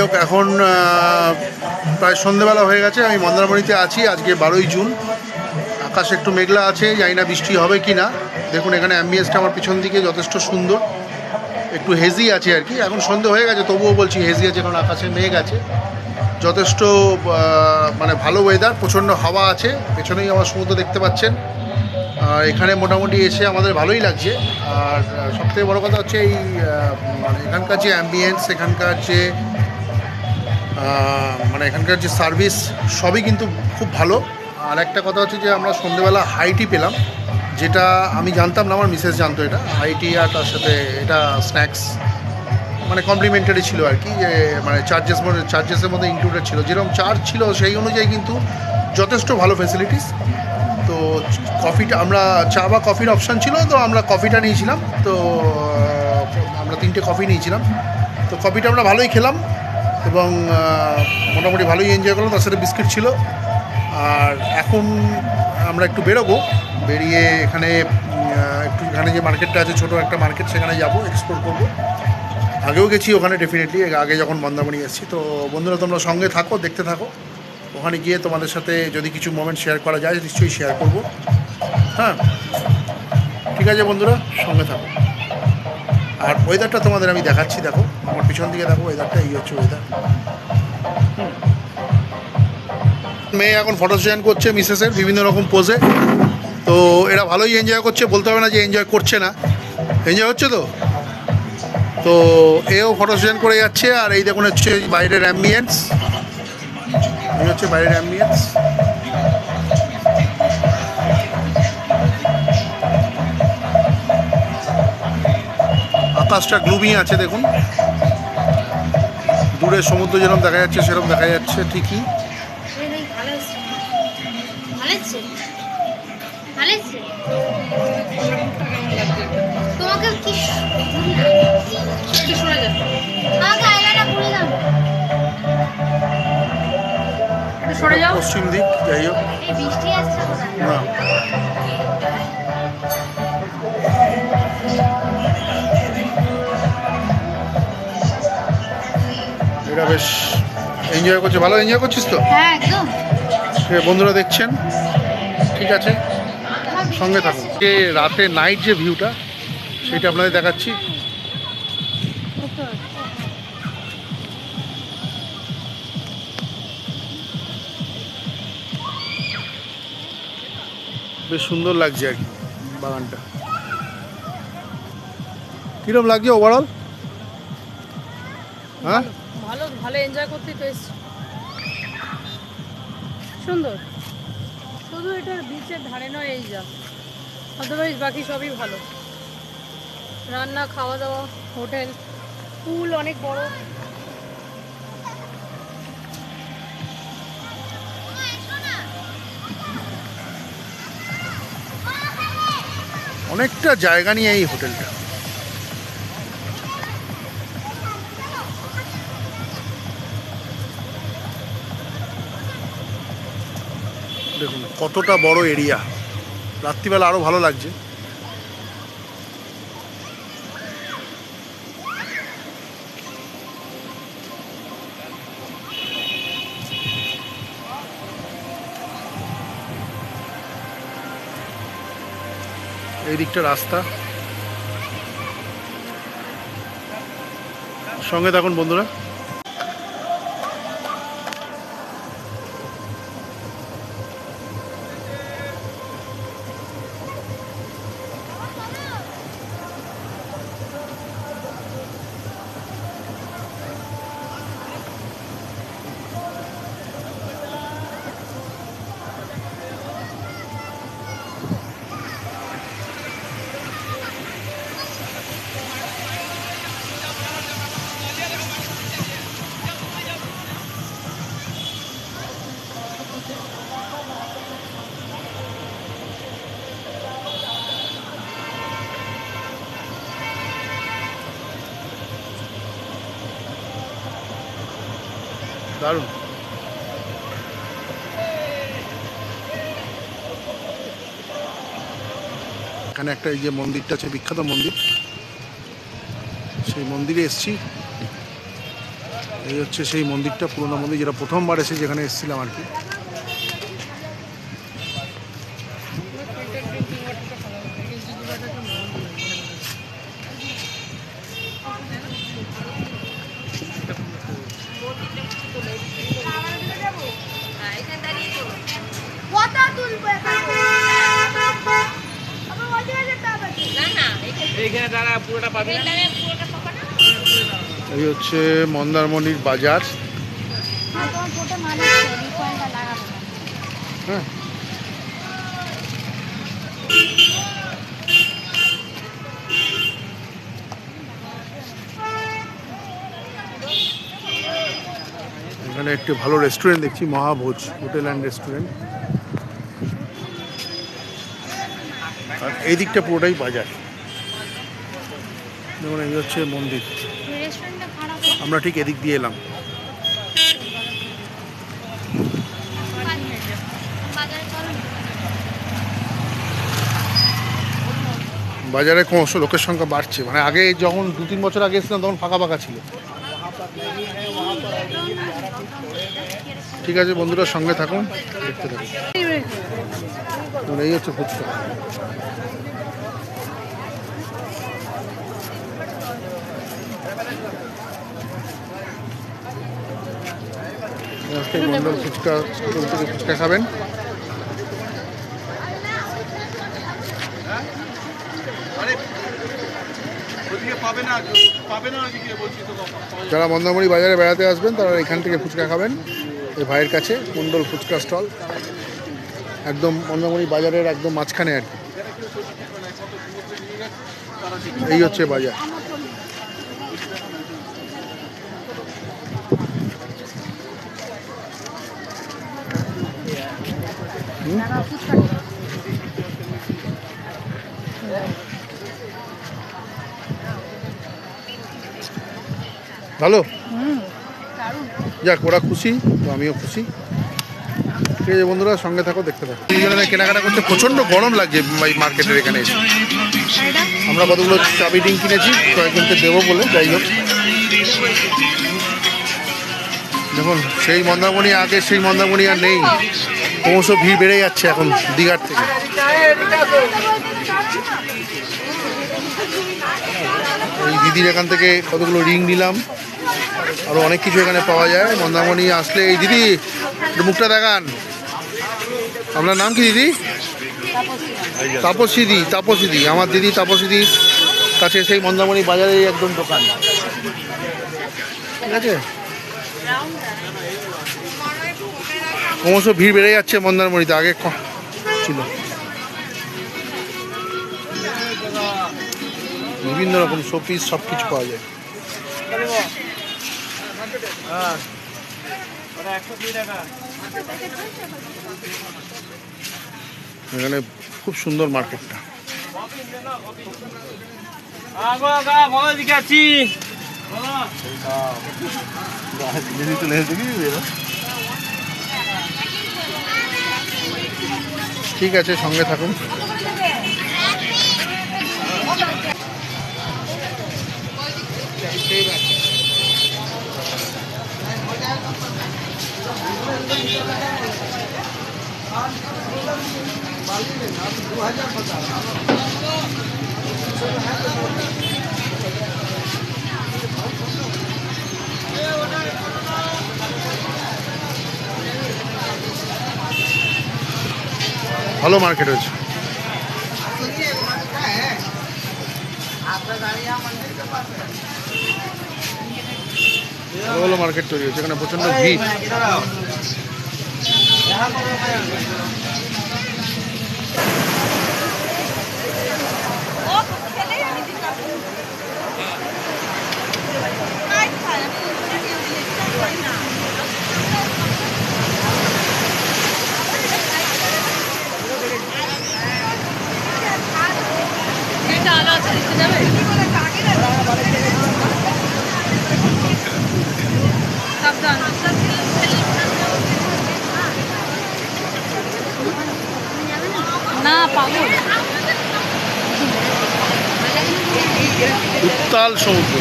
হোক, এখন প্রায় সন্ধেবেলা হয়ে গেছে। আমি মন্দারমণিতে আছি। আজকে 12ই জুন। আকাশ একটু মেঘলা আছে, জানি না বৃষ্টি হবে কি না। দেখুন এখানে অ্যাম্বিয়েন্সটা আমার পিছন দিকে যথেষ্ট সুন্দর, একটু হেজি আছে আর কি। এখন সন্ধে হয়ে গেছে, তবুও বলছি হেজি আছে, কারণ আকাশে মেঘ আছে। যথেষ্ট মানে ভালো ওয়েদার, প্রচণ্ড হাওয়া আছে। পেছনেই আমার সমুদ্র দেখতে পাচ্ছেন। আর এখানে মোটামুটি এসে আমাদের ভালোই লাগছে। আর সবথেকে বড় কথা হচ্ছে এই মানে এখানকার যে অ্যাম্বিয়েন্স, এখানকার যে মানে এখানকার যে সার্ভিস, সবই কিন্তু খুব ভালো। আর একটা কথা হচ্ছে যে আমরা সন্ধেবেলা হাই টি পেলাম, যেটা আমি জানতাম না, আমার মিসেস জানতো এটা। হাই টি আর তার সাথে এটা স্ন্যাক্স মানে কমপ্লিমেন্টারি ছিল আর কি, যে মানে চার্জেসের মধ্যে ইনক্লুডেড ছিল। যেরকম চার্জ ছিল সেই অনুযায়ী কিন্তু যথেষ্ট ভালো ফেসিলিটিস। তো কফিটা, আমরা চা বা কফির অপশান ছিল, তো আমরা কফিটা নিয়েছিলাম। তো আমরা 3টে কফি নিয়েছিলাম। তো কফিটা আমরা ভালোই খেলাম এবং মোটামুটি ভালোই এনজয় করলাম। তার সাথে বিস্কিট ছিল। আর এখন আমরা একটু বেরোবো, বেরিয়ে এখানে একটু এখানে যে মার্কেটটা আছে, ছোটো একটা মার্কেট, সেখানে যাবো, এক্সপ্লোর করবো। আগেও গেছি ওখানে ডেফিনেটলি, আগে যখন মন্দারমণি এসেছি। তো বন্ধুরা তোমরা সঙ্গে থাকো, দেখতে থাকো। ওখানে গিয়ে তোমাদের সাথে যদি কিছু মোমেন্ট শেয়ার করা যায় নিশ্চয়ই শেয়ার করব। হ্যাঁ, ঠিক আছে বন্ধুরা, সঙ্গে থাকো। আর ওয়েদারটা তোমাদের আমি দেখাচ্ছি। দেখো আমার পিছন দিকে, দেখো ওয়েদারটা, এই হচ্ছে ওয়েদার। মেয়ে এখন ফটো সেশন করছে মিসেসের বিভিন্ন রকম পোজে। তো এরা ভালোই এনজয় করছে, বলতে হবে না যে এনজয় করছে না, এনজয় হচ্ছে। তো এও ফটো সেশন করে যাচ্ছে। আর এই দেখুন হচ্ছে বাইরের অ্যাম্বিয়েন্স, এই হচ্ছে বাইরের অ্যাম্বিয়েন্স। আকাশটা গ্লুমি আছে, দেখুন দূরে সমুদ্র যেরকম দেখা যাচ্ছে সেরকম দেখা যাচ্ছে ঠিকই। পশ্চিম দিক, যাই হোক না, এটা বেশ এনজয় করছে। ভালো এনজয় করছিস তো? হ্যাঁ একদম। বন্ধুরা দেখছেন, ঠিক আছে, সঙ্গে থাকুন। যে রাতে নাইট যে ভিউটা, সেটা আপনাদের দেখাচ্ছি। বেশ সুন্দর লাগছে আর কি বাগানটা। কিরকম লাগছে ওভারঅল? হ্যাঁ, ভালো ভালো এনজয় করতেই তো এসছি। সুন্দর, শুধু এটার বিচের ধারে নয়, এই যা আদারওয়াইজ বাকি সবই ভালো। রান্না, খাওয়া দাওয়া, হোটেল, পুল অনেক বড়। অনেকটা জায়গা নিয়ে এই হোটেলটা। দেখুন কতটা বড় এরিয়া, রাত্রিবেলা আরও ভালো লাগছে। এই দিকটা রাস্তা, সঙ্গে থাকুন বন্ধুরা। দারুণ। এখানে একটা এই যে মন্দিরটা আছে, বিখ্যাত মন্দির, সেই মন্দিরে এসছি। এই হচ্ছে সেই মন্দিরটা, পুরোনো মন্দির, যেটা প্রথমবার এসে যেখানে এসেছিলাম আর কি। এই হচ্ছে মন্দারমণির বাজার। হ্যাঁ, এখানে একটি ভালো রেস্টুরেন্ট দেখছি, মহাভোজ হোটেল অ্যান্ড রেস্টুরেন্ট। আর এই দিকটা পুরোটাই বাজার। দেখুন এই হচ্ছে মন্দির, আমরা ঠিক এদিক দিয়ে এলাম। বাজারে ক্রমশ লোকের সংখ্যা বাড়ছে, মানে আগে যখন 2-3 বছর আগে এসেছিলাম তখন ফাঁকা ফাঁকা ছিল। ঠিক আছে বন্ধুরা, সঙ্গে থাকুন, দেখতে থাকুন। এই হচ্ছে ফুচকা। মন্ডল ফুচকা স্কুল থেকে ফুচকা খাবেন। যারা মন্দারমণি বাজারে বেড়াতে আসবেন তারা এখান থেকে ফুচকা খাবেন, এই ভাইয়ের কাছে। মন্ডল ফুচকা স্টল একদম মন্দারমণি বাজারের একদম মাঝখানে আর কি। এই হচ্ছে বাজার। ভালো, যাক ওরা খুশি তো আমিও খুশি। ঠিক আছে বন্ধুরা, সঙ্গে থাকো, দেখতে থাকো। দুজনে কেনাকাটা করতে প্রচণ্ড গরম লাগছে মার্কেটের এখানে এসে। আমরা কতগুলো চাবি ডিং কিনেছি কয়েকজনকে দেবো বলে, যাই হোক। দেখুন সেই মন্দারমণি, আগে সেই মন্দারমণি আর নেই, ক্রমশ ভিড় বেড়ে যাচ্ছে এখন দীঘার থেকে। এই দিদির এখান থেকে কতগুলো রিং নিলাম, আরও অনেক কিছু এখানে পাওয়া যায় মন্দারমণি আসলে। এই দিদি একটু মুখটা দেখান, আপনার নাম কি দিদি? তাপসীদি। তাপসীদি, আমার দিদি তাপসীদির কাছে সেই মন্দারমণি বাজারে একদম দোকান। ঠিক আছে, ক্রমশ ভিড় বেড়ে যাচ্ছে মন্দারমণিতে, আগে ছিল। বিভিন্ন রকম শোপিস সব কিছু পাওয়া যায়। এখানে খুব সুন্দর মার্কেটটা। ঠিক আছে, সঙ্গে থাকুন। ভালো মার্কেট হয়েছে, ভালো ভালো মার্কেট তৈরি হয়েছে, এখানে প্রচন্ড ভিড়। না পাগল, উত্তাল সমুদ্র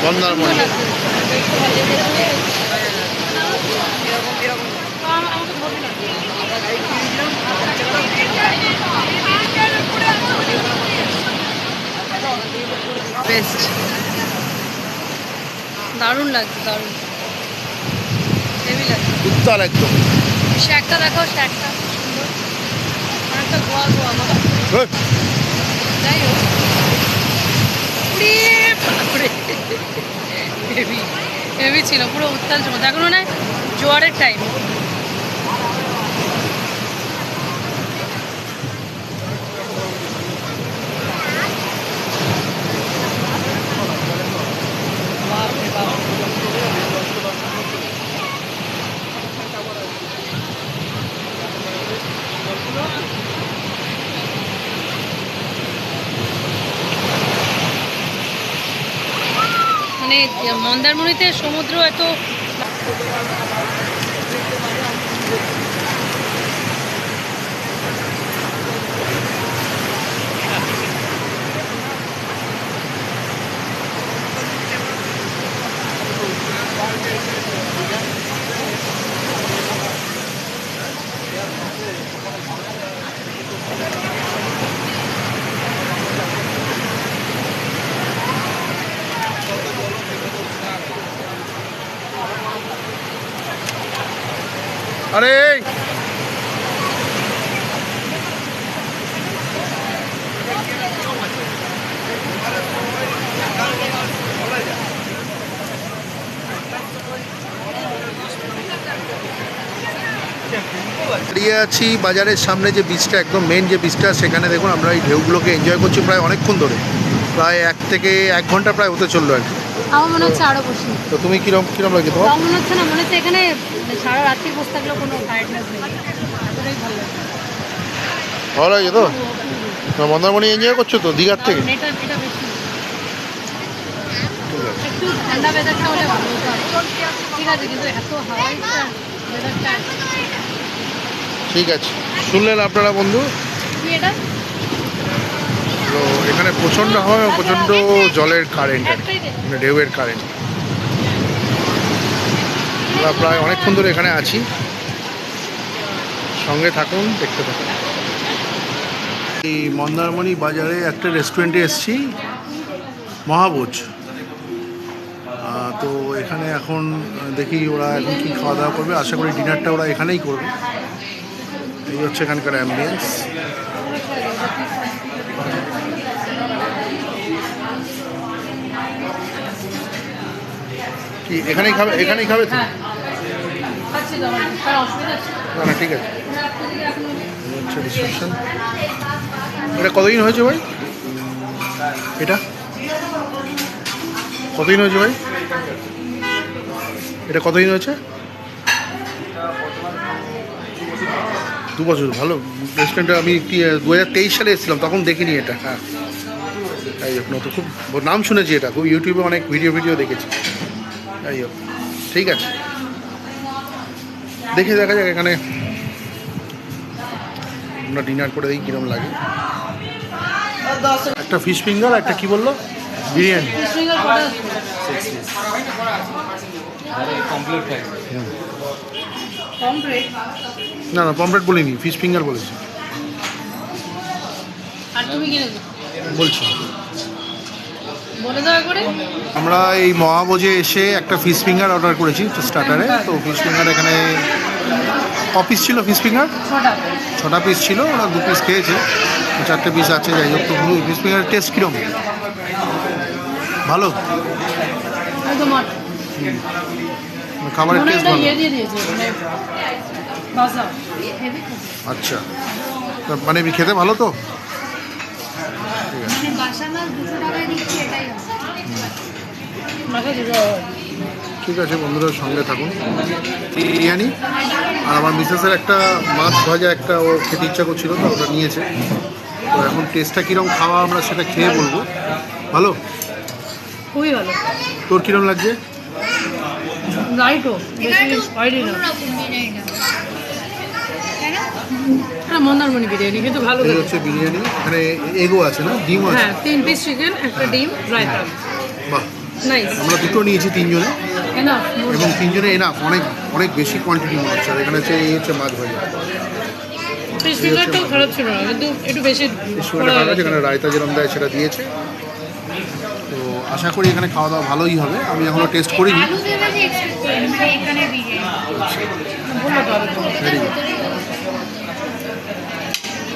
মন্দারমণি। দেখতে ভালো লেগেছে। আমাকে ধরবি না। বেস্ট, দারুণ লাগছে, দারুণ হেভি লাগছে। উত্তাল একদম। শ্যাকটা দেখো, শ্যাকটা সুন্দর, অনেকটা গোয়া গোয়া মতো। হেই, যাই হোক, হেভি হেভি ছিল, পুরো উত্তাল সমুদ্র। এখন মনে হয় জোয়ারের টাইম। মানে মন্দারমণিতে সমুদ্র এত আরে দাঁড়িয়ে আছি বাজারের সামনে যে বীজটা, একদম মেন যে বীজটা, সেখানে দেখুন আমরা এই ঢেউগুলোকে এনজয় করছি প্রায় অনেকক্ষণ ধরে, প্রায় 1 থেকে 1 ঘন্টা প্রায় হতে চললো আর কি। আমার মনে হচ্ছে আরো বসি। তো তুমি কিরম কিরম লাগে তোমার? মনে হচ্ছে না, মনে হচ্ছে এখানে সারা রাত্রি বসে থাকলেও কোনো টায়ার্ডনেস নেই, এতটাই ভালো লাগে। ভালো লাগে তো? মন্দারমণি এনজয় করছো তো দীঘার থেকে? এটা এটা বেশি একটু ঠান্ডা ওয়েদারটা হলে ভালো হতো আর কি। ঠিক আছে, কিন্তু এত হাওয়াই ওয়েদারটা। ঠিক আছে, শুনলেন আপনারা বন্ধু, কি এটা? তো এখানে প্রচণ্ড হাওয়া এবং প্রচণ্ড জলের কারেন্ট, একটাই দে। মানে ঢেউয়ের কারেন্ট। আমরা প্রায় অনেকক্ষণ ধরে এখানে আছি, সঙ্গে থাকুন, দেখতে থাকুন। এই মন্দারমণি বাজারে একটা রেস্টুরেন্টে এসেছি, মহাভোজ। তো এখানে এখন দেখি ওরা এখন কি খাওয়া দাওয়া করবে, আশা করি ডিনারটা ওরা এখানেই করবে। এই হচ্ছে এখানকার অ্যাম্বিয়েন্স। কি এখানেই খাবে? এখানেই খাবে তো? খাচ্ছি তো, আমার তার অসুবিধা আছে? না না, ঠিক আছে। এই হচ্ছে রিসেপশন। এটা কতদিন হয়েছে ভাই? এটা কতদিন হয়েছে ভাই? এটা কতদিন হয়েছে? 2 বছর। ভালো রেস্টুরেন্টটা। আমি 2023 সালে এসেছিলাম, তখন দেখিনি এটা। হ্যাঁ, যাই হোক, নতুন খুব নাম শুনেছি এটা, খুব ইউটিউবে অনেক ভিডিও দেখেছি। যাই হোক, ঠিক আছে, দেখে দেখা যাক এখানে আমরা ডিনার করে দিই কীরকম লাগে। একটা ফিশ ফিঙ্গার, একটা কি বললো, বিরিয়ানি। না না, পমফ্রেট বলিনি, ফিশ ফিঙ্গার বলেছি। আর তুমি কি নেবে বলছি। বলে দাও করে। আমরা এই মহাভোজে এসে একটা ফিশ ফিঙ্গার অর্ডার করেছি স্টার্টারে। তো ফিশ ফিঙ্গার এখানে পিস ছিল, ফিশ ফিঙ্গার 6টা পিস ছিল, ওরা 2 পিস খেয়েছে, 4টে পিস আছে। যাই হোক, তো ফিশ ফিঙ্গারের টেস্ট কীরকম? ভালো, খাবারের টেস্ট ভালো। আচ্ছা, মানে খেতে ভালো তো? ঠিক আছে বন্ধুরা, সঙ্গে থাকুন। বিরিয়ানি আর আমার মিসেসের একটা মাছ ভাজা, একটা ও খেতে ইচ্ছা করছিল, তো ওটা নিয়েছে। তো এখন টেস্টটা কীরকম খাওয়া আমরা সেটা খেয়ে বলবো। ভালো, খুবই ভালো। তোর কীরকম লাগছে? রাইটও মন্দারমণি বিরিয়ানি কিন্তু ভালো। এই হচ্ছে বিরিয়ানি, এখানে এগও আছে না, ডিমও আছে? হ্যাঁ, 3 পিস চিকেন, একটা ডিম, রায়তা। বাহ, নাইস আমরা দুটো নিয়েছি তিনজনে, এনাফ এবং তিনজনে এনাফ, অনেক অনেক বেশি কোয়ান্টিটি মনে হচ্ছে। আর এখানে হচ্ছে এই হচ্ছে মাছ ভাজা, ফিশ ফিঙ্গারটাও খারাপ ছিল না, কিন্তু একটু বেশি করা হয়ে গেছে। যেখানে রায়তা যেরকম দেয় সেটা দিয়েছে। তো আশা করি এখানে খাওয়া দাওয়া ভালোই হবে। আমি এখনও টেস্ট করিনি। বললো তো আরো তো। Very good.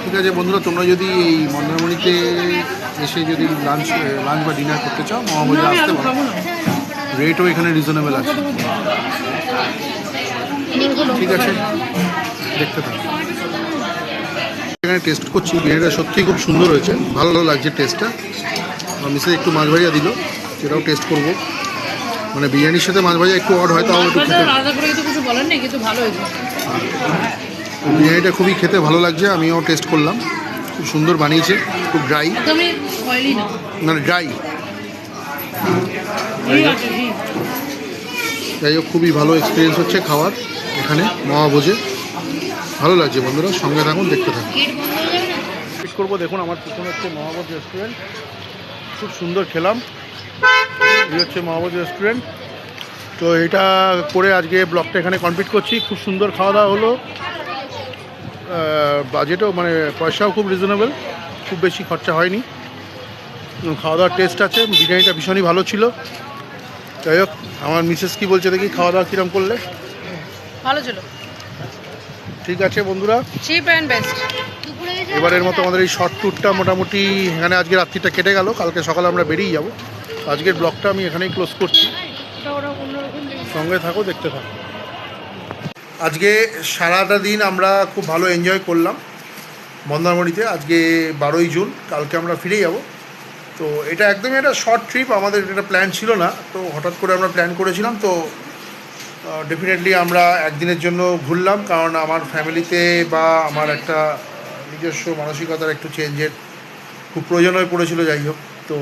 ঠিক আছে বন্ধুরা, তোমরা যদি এই মন্দারমণিতে এসে যদি লাঞ্চ বা ডিনার করতে চাও, না, মহাভোজে আমি আসতে আলু পারো। খাবো না। রেটও এখানে রিজনেবল আছে। ঠিক আছে, দেখতে থাকো। এখানে টেস্ট করছি, বিরিয়ানিটা সত্যিই খুব সুন্দর হয়েছে, ভালো লাগছে টেস্টটা। আর মিসেস একটু মাছ ভাজা দিল, সেটাও টেস্ট করব। মানে বিরিয়ানির সাথে মাছ ভাজা একটু অড হয়, তাও মাছ একটু ভাজা খেতে, আলাদা করে কিন্তু কিছু বলার নেই, কিন্তু ভালো হয়েছে। বিরিয়ানিটা খুবই খেতে ভালো লাগছে। আমিও টেস্ট করলাম, খুব সুন্দর বানিয়েছে, খুব ড্রাই, একদমই অয়েলি না, মানে ড্রাই। ঘি আছে ঘি। যাই হোক, খুবই ভালো এক্সপিরিয়েন্স হচ্ছে খাওয়ার এখানে মহাভোজে। ভালো লাগছে বন্ধুরা, সঙ্গে থাকুন, দেখতে থাকুন। ঠিক করবো, দেখুন আমার পিছনে হচ্ছে মহাভোজ রেস্টুরেন্ট, খুব সুন্দর খেলাম। এই হচ্ছে মহাভোজ রেস্টুরেন্ট। তো এটা করে আজকে ব্লগটা এখানে কমপ্লিট করছি। খুব সুন্দর খাওয়া দাওয়া হলো, বাজেটও মানে পয়সাও খুব রিজনেবল, খুব বেশি খরচা হয়নি। খাওয়া দাওয়ার টেস্ট আছে, বিরিয়ানিটা ভীষণই ভালো ছিল। যাই হোক, আমার মিসেস কি বলছে দেখি, খাওয়া দাওয়া কীরকম করলে? ভালো ছিল, ঠিক আছে বন্ধুরা, চিপ অ্যান্ড বেস্ট। এবারের মতো আমাদের এই শর্ট ট্যুরটা মোটামুটি এখানে আজকে রাত্রিটা কেটে গেল। কালকে সকালে আমরা বেরিয়ে যাব। আজকের ব্লগটা আমি এখানেই ক্লোজ করছি। সঙ্গে থাকো, দেখতে থাকো। আজকে সারাটা দিন আমরা খুব ভালো এনজয় করলাম মন্দারমণিতে। আজকে 12ই জুন, কালকে আমরা ফিরে যাব। তো এটা একদমই একটা শর্ট ট্রিপ, আমাদের এটা প্ল্যান ছিল না, তো হঠাৎ করে আমরা প্ল্যান করেছিলাম। তো ডেফিনেটলি আমরা একদিনের জন্য ঘুরলাম, কারণ আমার ফ্যামিলিতে বা আমার একটা নিজস্ব মানসিকতার একটু চেঞ্জের খুব প্রয়োজন হয়ে পড়েছিল। যাই হোক, তো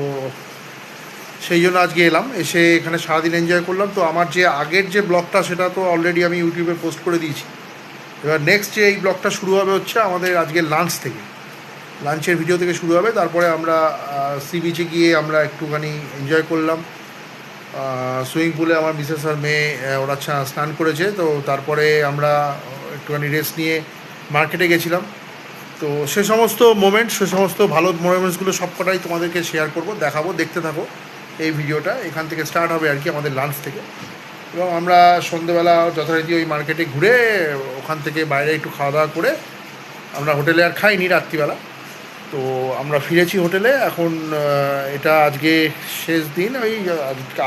সেই জন্য আজকে এলাম, এসে এখানে সারাদিন এনজয় করলাম। তো আমার যে আগের যে ব্লগটা, সেটা তো অলরেডি আমি ইউটিউবে পোস্ট করে দিয়েছি। এবার নেক্সট যে এই ব্লগটা শুরু হবে হচ্ছে আমাদের আজকে লাঞ্চ থেকে, লাঞ্চের ভিডিও থেকে শুরু হবে। তারপরে আমরা সি বিচে গিয়ে আমরা একটুখানি এনজয় করলাম। সুইমিং পুলে আমার মিসেস আর মেয়ে ওরা স্নান করেছে। তো তারপরে আমরা একটুখানি রেস্ট নিয়ে মার্কেটে গেছিলাম। তো সে সমস্ত মোমেন্টস, সে সমস্ত ভালো মোমেন্টসগুলো সবকটাই তোমাদেরকে শেয়ার করব, দেখাবো। দেখতে থাকো এই ভিডিওটা, এখান থেকে স্টার্ট হবে আর কি আমাদের লাঞ্চ থেকে। এবং আমরা সন্ধ্যেবেলা যথারীতি ওই মার্কেটে ঘুরে ওখান থেকে বাইরে একটু খাওয়া দাওয়া করে, আমরা হোটেলে আর খাইনি রাত্রিবেলা। তো আমরা ফিরেছি হোটেলে। এখন এটা আজকে শেষ দিন, ওই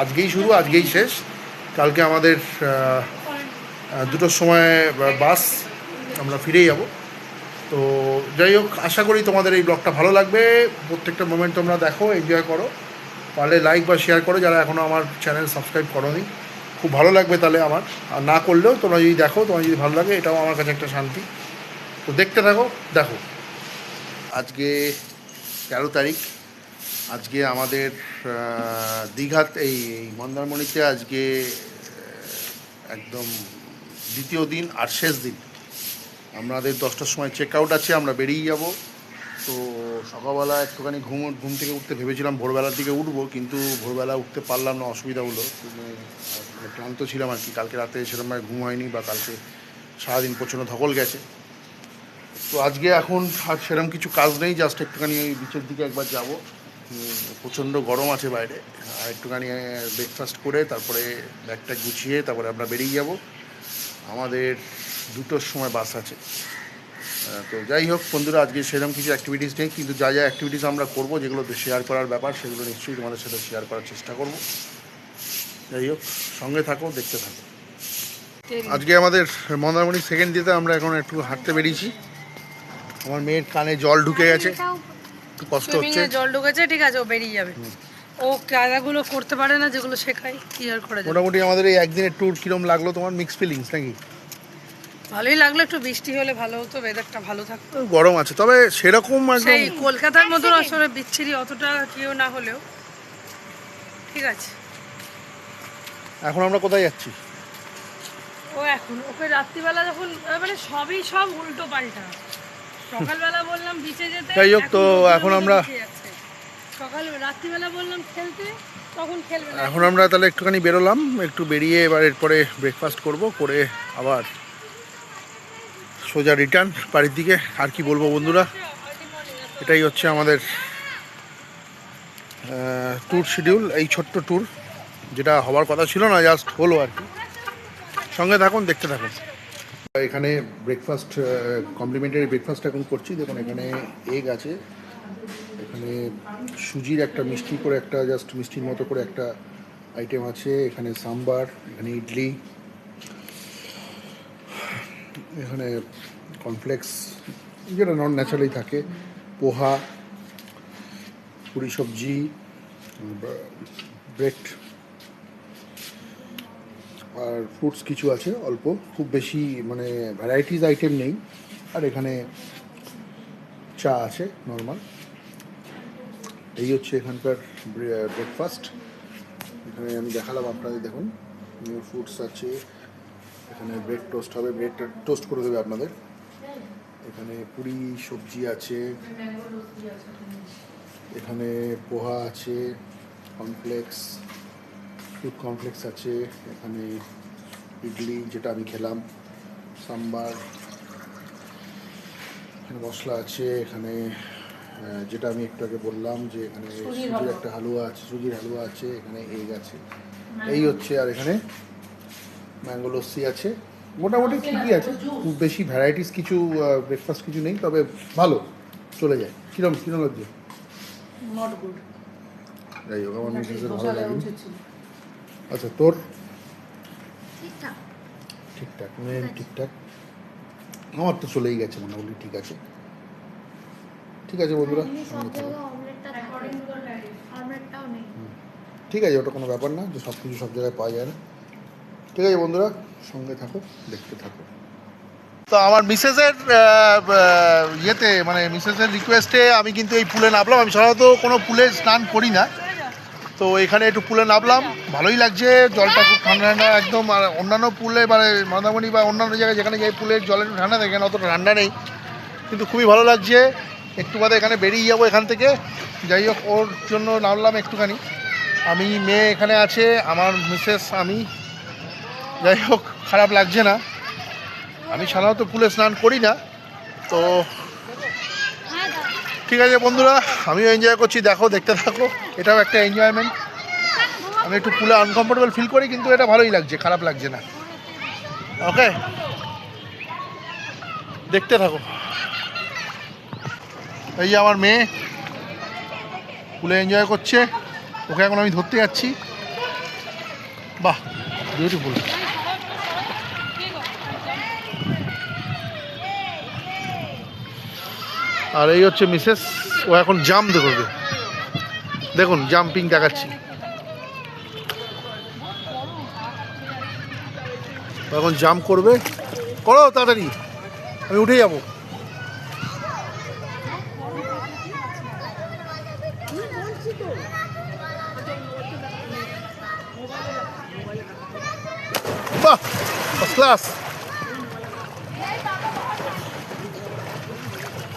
আজকেই শুরু, আজকেই শেষ। কালকে আমাদের 2টোর সময় বাস, আমরা ফিরেই যাব। তো যাই হোক, আশা করি তোমাদের এই ব্লগটা ভালো লাগবে। প্রত্যেকটা মোমেন্ট তোমরা দেখো, এনজয় করো, পারলে লাইক বা শেয়ার করো যারা এখনও আমার চ্যানেল সাবস্ক্রাইব করোনি। খুব ভালো লাগবে তাহলে আমার, আর না করলেও তোমরা যদি দেখো, তোমার যদি ভালো লাগে, এটাও আমার কাছে একটা শান্তি। তো দেখতে থাকো, দেখো। আজকে 13 তারিখ, আজকে আমাদের দীঘাত এই মন্দারমণিতে আজকে একদম দ্বিতীয় দিন আর শেষ দিন। আমাদের 10টার সময় চেক আউট আছে, আমরা বেরিয়ে যাব। তো সকালবেলা একটুখানি ঘুম থেকে উঠতে ভেবেছিলাম ভোরবেলার দিকে উঠবো, কিন্তু ভোরবেলা উঠতে পারলাম না, অসুবিধা হলো। ক্লান্ত ছিলাম আর কি, কালকে রাতে সেরকমভাবে ঘুম হয়নি, বা কালকে সারাদিন প্রচণ্ড ধকল গেছে। তো আজকে এখন আর সেরকম কিছু কাজ নেই, জাস্ট একটুখানি ওই বিচের দিকে একবার যাব। প্রচণ্ড গরম আছে বাইরে, আর একটুখানি ব্রেকফাস্ট করে তারপরে ব্যাগটা গুছিয়ে তারপরে আমরা বেরিয়ে যাব। আমাদের 2টোর সময় বাস আছে। তো যাই হোক বন্ধুরা, আজকে সেরকম কিছু অ্যাক্টিভিটিস নেই, কিন্তু যা যা অ্যাক্টিভিটিস আমরা করবো, যেগুলো শেয়ার করার ব্যাপার, সেগুলো নিশ্চয়ই তোমাদের সাথে শেয়ার করার চেষ্টা করব। যাই হোক, সঙ্গে থাকো, দেখতে থাকো। আজকে আমাদের মন্দারমণি সেকেন্ড ডেতে আমরা এখন একটু হাঁটতে বেরিয়েছি। আমার মেয়ের কানে জল ঢুকে গেছে, একটু কষ্ট হচ্ছে। জল ঢুকেছে, ঠিক আছে, ও বেরিয়ে যাবে। ও কায়দাগুলো করতে পারে না যেগুলো শেখাই, কি আর করে যাবে। মোটামুটি আমাদের এই একদিনের ট্যুর কিরম লাগলো তোমার? মিক্স ফিলিংস নাকি? ভালোই লাগলো, একটু বৃষ্টি হলে ভালো হতো, ওয়েদারটা ভালো থাকতো। গরম আছে, তবে সেরকম একদম সেই কলকাতার মতন আসলে বিচ্ছিরি অতটা কেউ না হলেও ঠিক আছে। এখন আমরা কোথায় যাচ্ছি? ও এখন ওকে রাত্রিবেলা যখন মানে সব উল্টো পাল্টা। সকালবেলা বললাম বিচে যেতে, যাই হোক, তো এখন আমরা সকাল রাত্রিবেলা বললাম খেলতে, ও তখন খেলবে না। এখন আমরা তাহলে একটুখানি বেরোলাম, একটু বেরিয়ে এবার এরপরে ব্রেকফাস্ট করব, করে আবার সোজা রিটার্ন বাড়ির দিকে। আর কি বলবো বন্ধুরা, এটাই হচ্ছে আমাদের ট্যুর শিডিউল, এই ছোট্ট ট্যুর, যেটা হওয়ার কথা ছিল না, জাস্ট হলো আর কি। সঙ্গে থাকুন, দেখতে থাকুন। এখানে ব্রেকফাস্ট, কমপ্লিমেন্টারি ব্রেকফাস্ট এখন করছি। দেখুন এখানে এগ আছে, এখানে সুজির একটা মিষ্টি করে একটা, জাস্ট মিষ্টির মতো করে একটা আইটেম আছে, এখানে সাম্বার, এখানে ইডলি, এখানে কর্নফ্লেক্স যেটা নন ন্যাচারালি থাকে, পোহা, পুরি সবজি, ব্রেড আর ফ্রুটস কিছু আছে অল্প, খুব বেশি মানে ভ্যারাইটিস আইটেম নেই। আর এখানে চা আছে নর্মাল। এই হচ্ছে এখানকার ব্রেকফাস্ট। এখানে আমি দেখালাম আপনাদের, দেখুন নিউ ফ্রুটস আছে, এখানে ব্রেড টোস্ট হবে, ব্রেডটা টোস্ট করে দেবে আপনাদের। এখানে পুরি সবজি আছে, এখানে পোহা আছে, কর্নফ্লেক্স, ফ্রুট কর্নফ্লেক্স আছে, এখানে ইডলি যেটা আমি খেলাম, সাম্বার, এখানে মশলা আছে, এখানে যেটা আমি একটু আগে বললাম যে এখানে সুজির একটা হালুয়া আছে, সুজির হালুয়া আছে, এখানে এগ আছে, এই হচ্ছে। আর এখানে ম্যাঙ্গো লস্যি আছে। মোটামুটি ঠিকই আছে, খুব বেশি ভ্যারাইটিস কিছু ব্রেকফাস্ট কিছু নেই, তবে ভালো চলে যায়। কিরম কিরম লাগছে? Not good. যাই হোক, আমার মিসেসের ভালো লাগে। আচ্ছা, তোর? ঠিকঠাক। ঠিকঠাক, মানে ঠিকঠাক। আমার তো চলেই গেছে মোটামুটি, ঠিক আছে। ঠিক আছে বন্ধুরা, সব জায়গায় অমলেটটা থাকে, অমলেটটাও নেই। ঠিক আছে, ওটা কোনো ব্যাপার না যে সব কিছু সব জায়গায় পাওয়া যায় না। ঠিক আছে বন্ধুরা, সঙ্গে থাকো, দেখতে থাকো। তো আমার মিসেসের ইয়েতে, মানে মিসেসের রিকোয়েস্টে আমি কিন্তু এই পুলে নামলাম। আমি সাধারণত কোনো পুলে স্নান করি না, তো এখানে একটু পুলে নামলাম, ভালোই লাগছে। জলটা খুব ঠান্ডা ঠান্ডা একদম। আর অন্যান্য পুলে মানে মন্দারমণি বা অন্যান্য জায়গায় যেখানে যাই পুলের জল একটু ঠান্ডা থাকে, এখানে অতটা ঠান্ডা নেই, কিন্তু খুবই ভালো লাগছে। একটু বাদে এখানে বেরিয়ে যাবো এখান থেকে। যাই হোক, ওর জন্য নামলাম একটুখানি। আমি, মেয়ে এখানে আছে, আমার মিসেস, আমি। যাই হোক, খারাপ লাগছে না। আমি সাধারণত পুলে স্নান করি না, তো ঠিক আছে বন্ধুরা, আমিও এনজয় করছি। দেখো, দেখতে থাকো, এটাও একটা এনজয়মেন্ট। আমি একটু পুলে আনকমফোর্টেবল ফিল করি, কিন্তু এটা ভালোই লাগছে, খারাপ লাগছে না। ওকে, দেখতে থাকো। এই যে আমার মেয়ে পুলে এনজয় করছে, ওকে এখন আমি ধরতে যাচ্ছি। বাহ, বিউটিফুল। আর এই হচ্ছে মিসেস, ও এখন জাম্প করবে। দেখুন, জাম্পিং দেখাচ্ছি। ও এখন জাম্প করবে, করো তাড়াতাড়ি, আমি উঠে যাবো। বাহ, ফার্স্ট ক্লাস।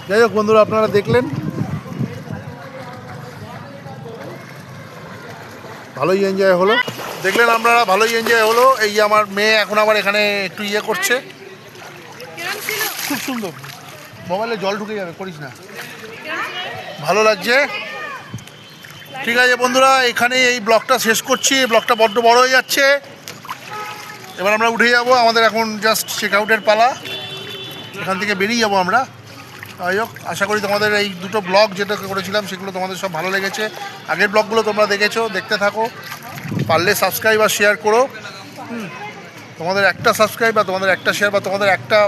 যাই হোক বন্ধুরা, আপনারা দেখলেন, ভালোই এনজয় হলো। দেখলেন আপনারা, ভালোই এনজয় হলো। এই যে আমার মেয়ে এখন আবার এখানে একটু ইয়ে করছে, খুব সুন্দর। মোবাইলে জল ঢুকে যাবে, করিস না। ভালো লাগছে। ঠিক আছে বন্ধুরা, এখানে এই ব্লগটা শেষ করছি। ব্লগটা বড্ড বড় হয়ে যাচ্ছে। এবার আমরা উঠে যাব, আমাদের এখন জাস্ট চেক আউটের পালা। এখান থেকে বেরিয়ে যাব আমরা। যাই হোক, আশা করি তোমাদের এই দুটো ব্লগ যেটা করেছিলাম সেগুলো তোমাদের সব ভালো লেগেছে। আগের ব্লগগুলো তোমরা দেখেছো, দেখতে থাকো। পারলে সাবস্ক্রাইব আর শেয়ার করো। তোমাদের একটা সাবস্ক্রাইব বা তোমাদের একটা শেয়ার বা তোমাদের একটা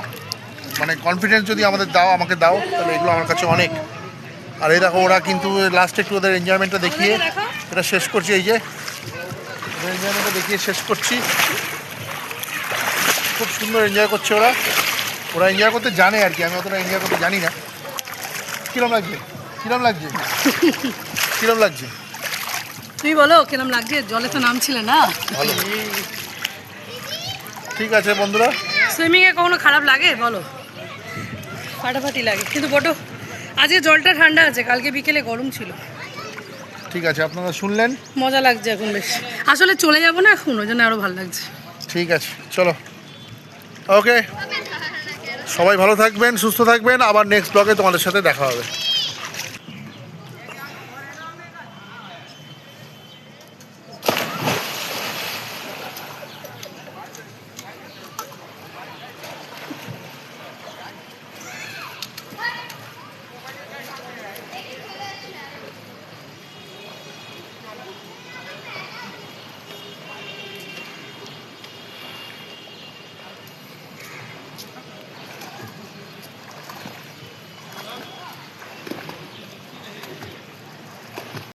মানে কনফিডেন্স যদি আমাকে দাও, তাহলে এগুলো আমার কাছে অনেক। আর এই দেখো, ওরা কিন্তু লাস্টে একটু ওদের এনজয়মেন্টটা দেখিয়ে এটা শেষ করছি। এই যে এনজয়মেন্টটা দেখিয়ে শেষ করছি। খুব সুন্দর এনজয় করছে ওরা এনজয় করতে জানে আর কি, আমি অতটা এনজয় করতে জানি না। কিরম লাগছে? কিরম লাগছে? কিরম লাগছে? তুই বলো কিরম লাগছে? জলে তো নামছিলে না? ভালো। ঠিক আছে বন্ধুরা, সুইমিংয়ে কখনো খারাপ লাগে বলো? ফাটাফাটি লাগে, কিন্তু বড় আজকে জলটা ঠান্ডা আছে, কালকে বিকেলে গরম ছিল। ঠিক আছে, আপনারা শুনলেন। মজা লাগছে এখন বেশ। আসলে চলে যাবো না এখন, ওই জন্য আরও ভালো লাগছে। ঠিক আছে, চলো। ওকে, সবাই ভালো থাকবেন, সুস্থ থাকবেন, আবার নেক্সট ব্লগে তোমাদের সাথে দেখা হবে।